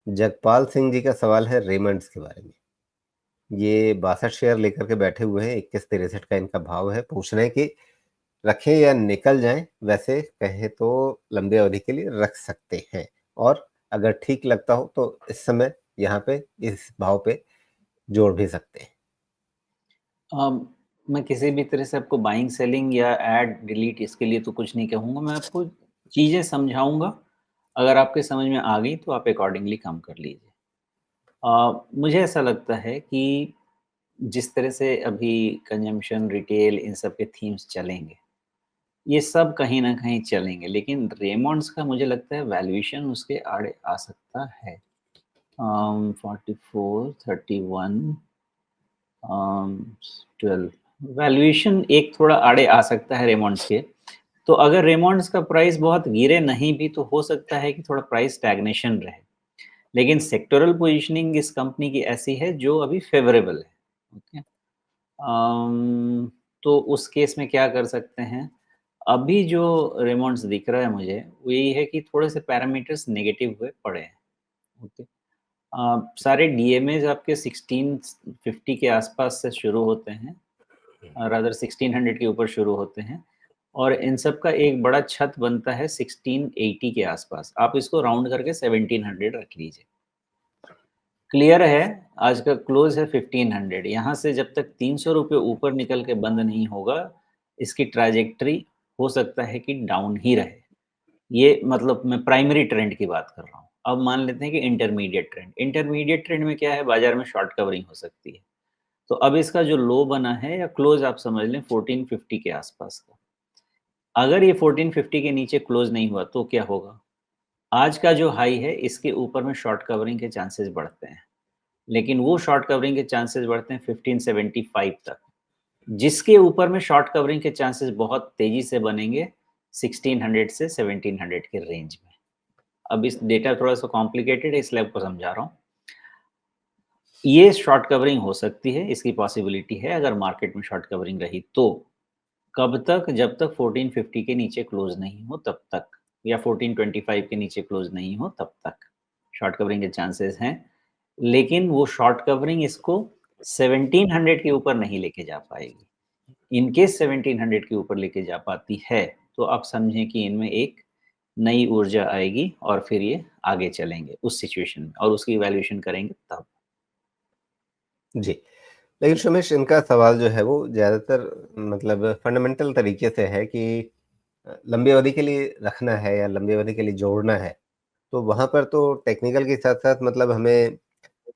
जगपाल सिंह जी का सवाल है रेमंड्स के बारे में। ये 62 शेयर लेकर के बैठे हुए हैं, 21.63 का इनका भाव है। पूछ रहे हैं कि रखें या निकल जाएं। वैसे कहें तो लंबी अवधि के लिए रख सकते हैं, और अगर ठीक लगता हो तो इस समय यहाँ पे इस भाव पे जोड़ भी सकते हैं। अम, मैं किसी भी तरह से आपको बाइंग सेलिंग या ऐड डिलीट इसके लिए तो कुछ नहीं कहूँगा। मैं आपको चीज़ें समझाऊँगा, अगर आपके समझ में आ गई तो आप अकॉर्डिंगली काम कर लीजिए। मुझे ऐसा लगता है कि जिस तरह से अभी कंजम्पशन, रिटेल इन सब के थीम्स चलेंगे, ये सब कहीं न कहीं चलेंगे, लेकिन रेमंड्स का मुझे लगता है वैल्यूएशन उसके आड़े आ सकता है। 44, 31 अम, 12 वैल्यूएशन एक थोड़ा आड़े आ सकता है रेमंड्स के। तो अगर रेमंड्स का प्राइस बहुत गिरे नहीं भी तो हो सकता है कि थोड़ा प्राइस स्टैग्नेशन रहे। लेकिन सेक्टोरल पोजीशनिंग इस कंपनी की ऐसी है जो अभी फेवरेबल है। ओके। तो उस केस में क्या कर सकते हैं? अभी जो रेमंड्स दिख रहा है मुझे, वो यही है कि थोड़े से पैरामीटर्स नेगेटिव हुए पड़े हैं। ओके। सारे डीएमएज़ आपके 1650 के आसपास से शुरू होते हैं, रादर 1600 के ऊपर शुरू होते हैं, और इन सब का एक बड़ा छत बनता है 1680 के आसपास। आप इसको राउंड करके 1700 रख लीजिए। क्लियर है, आज का क्लोज है 1500। यहाँ से जब तक 300 रुपये ऊपर निकल के बंद नहीं होगा, इसकी ट्रैजेक्टरी हो सकता है कि डाउन ही रहे। ये मतलब मैं प्राइमरी ट्रेंड की बात कर रहा हूँ। अब मान लेते हैं कि इंटरमीडिएट ट्रेंड। इंटरमीडिएट ट्रेंड में क्या है, बाजार में शॉर्ट कवरिंग हो सकती है। तो अब इसका जो लो बना है या क्लोज आप समझ लें 1450 के आसपास का। अगर ये 1450 के नीचे क्लोज नहीं हुआ तो क्या होगा? आज का जो हाई है इसके ऊपर में शॉर्ट कवरिंग के चांसेस बढ़ते हैं। लेकिन वो शॉर्ट कवरिंग के चांसेस बढ़ते हैं 1575 तक। जिसके ऊपर में शॉर्ट कवरिंग के चांसेस बहुत तेजी से बनेंगे 1600 से 1700 के रेंज में। अब इस डेटा थोड़ा सा कॉम्प्लिकेटेड है, इसलिए आपको समझा रहा हूँ। ये शॉर्ट कवरिंग हो सकती है, इसकी पॉसिबिलिटी है अगर मार्केट में शॉर्ट कवरिंग रही तो। कब तक? जब तक 1450 के नीचे क्लोज नहीं हो तब तक, या 1425 के नीचे क्लोज नहीं हो तब तक शॉर्ट कवरिंग के चांसेस हैं। लेकिन वो शॉर्ट कवरिंग इसको 1700 के ऊपर नहीं लेके जा पाएगी। इन केस 1700 के ऊपर लेके जा पाती है तो आप समझें कि इनमें एक नई ऊर्जा आएगी और फिर ये आगे चलेंगे उस सिचुएशन में, और उसकी इवैल्यूएशन करेंगे तब। जी। लेकिन सुमेश, इनका सवाल जो है वो ज़्यादातर मतलब फंडामेंटल तरीके से है कि लंबी अवधि के लिए रखना है या लंबी अवधि के लिए जोड़ना है। तो वहाँ पर तो टेक्निकल के साथ-साथ मतलब हमें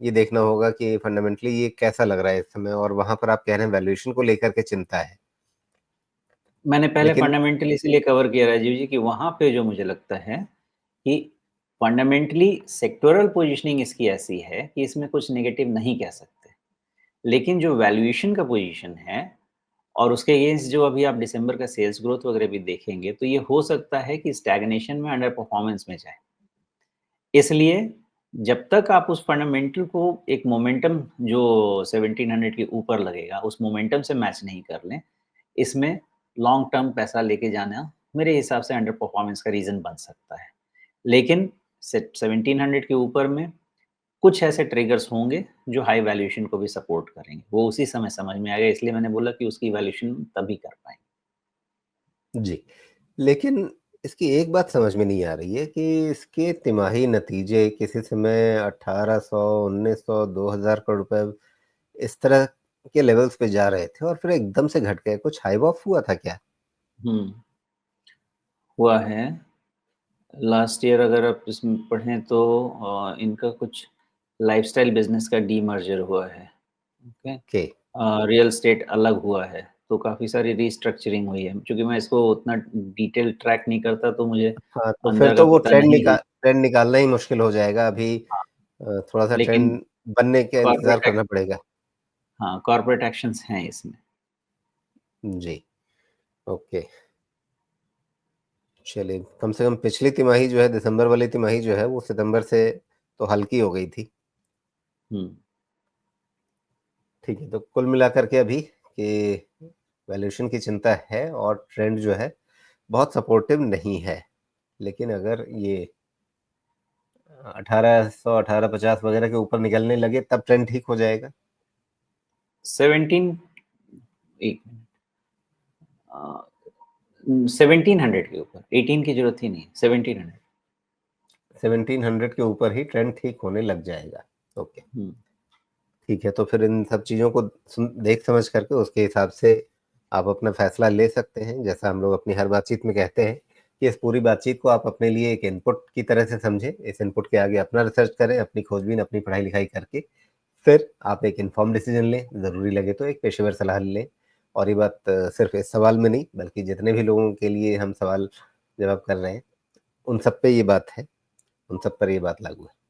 ये देखना होगा कि फंडामेंटली ये कैसा लग रहा है इस समय, और वहाँ पर आप कह रहे हैं वैल्यूएशन को लेकर के चिंता है। मैंने पहले लेकिन फंडामेंटल इसीलिए कवर किया राजीव जी कि वहाँ पे जो मुझे लगता है कि फंडामेंटली सेक्टोरल पोजीशनिंग इसकी ऐसी है कि इसमें कुछ नेगेटिव नहीं कह सकते। लेकिन जो वैल्यूएशन का पोजीशन है और उसके अगेंस्ट जो अभी आप दिसंबर का सेल्स ग्रोथ वगैरह भी देखेंगे, तो ये हो सकता है कि स्टैग्नेशन में, अंडर परफॉर्मेंस में जाए। इसलिए जब तक आप उस फंडामेंटल को एक मोमेंटम जो 1700 के ऊपर लगेगा, उस मोमेंटम से मैच नहीं कर लें, इसमें लॉन्ग टर्म पैसा लेके जाना मेरे हिसाब से अंडर परफॉर्मेंस का रीज़न बन सकता है। लेकिन से 1700 के ऊपर में कुछ ऐसे ट्रिगर्स होंगे जो हाई वैल्यूएशन को भी सपोर्ट करेंगे। वो उसी समय समझ में आएगा, इसलिए मैंने बोला कि उसकी वैल्यूएशन तभी कर पाएँगे। जी। लेकिन इसकी एक बात समझ में नहीं आ रही है कि इसके तिमाही नतीजे किसी समय 1800, 1900, 2000 करोड़ रुपए इस तरह के लेवल्स पे जा रहे थे और फिर एकदम से घट गए। कुछ हाइव ऑफ हुआ था क्या? हुँ, हुआ है। लास्ट ईयर अगर आप इसमें पढ़ें तो इनका कुछ लाइफ़स्टाइल बिज़नेस का डीमर्जर हुआ है, ओके? ओके। रियल एस्टेट अलग हुआ है, तो काफ़ी सारी रीस्ट्रक्चरिंग हुई है। चूँकि मैं इसको उतना डिटेल ट्रैक नहीं करता तो मुझे हाँ, तो फिर अंदर का तो वो पता नहीं है। ट्रेंड निकालना ही मुश्किल हो जाएगा अभी। हाँ, थोड़ा-सा लेकिन ट्रेंड बनने का इंतज़ार कॉर्पोरेट करना एक्ट पड़ेगा। हाँ, कॉर्पोरेट एक्शंस हैं इसमें। जी, ओके। चलिए, कम से कम पिछली तिमाही जो है, दिसंबर वाली तिमाही जो है, वो सितंबर से तो हल्की हो गई थी। हुँ, ठीक है, तो कुल मिलाकर के अभी कि वैल्यूएशन की चिंता है और ट्रेंड जो है, बहुत सपोर्टिव नहीं है। लेकिन अगर ये 1800, 1850 वगैरह के ऊपर निकलने लगे तब ट्रेंड ठीक हो जाएगा? 17 एक मिनट 1700 के ऊपर, 18 की ज़रूरत ही नहीं है, 1700। 1700 के ऊपर ही ट्रेंड ठीक होने लग जाएगा। ओके, हुँ। ठीक है, तो फिर इन सब चीज़ों को देख समझ करके उसके हिसाब से आप अपना फैसला ले सकते हैं। जैसा हम लोग अपनी हर बातचीत में कहते हैं कि इस पूरी बातचीत को आप अपने लिए एक इनपुट की तरह से समझें। इस इनपुट के आगे अपना रिसर्च करें, अपनी खोजबीन, अपनी पढ़ाई-लिखाई करके फिर आप एक इन्फॉर्म्ड डिसीज़न लें, ज़रूरी लगे तो एक पेशेवर सलाह लें। और ये बात सिर्फ़ इस सवाल में नहीं, बल्कि जितने भी लोगों के लिए हम सवाल-जवाब कर रहे हैं, उन सब पे ये बात है, उन सब पर ये बात लागू है।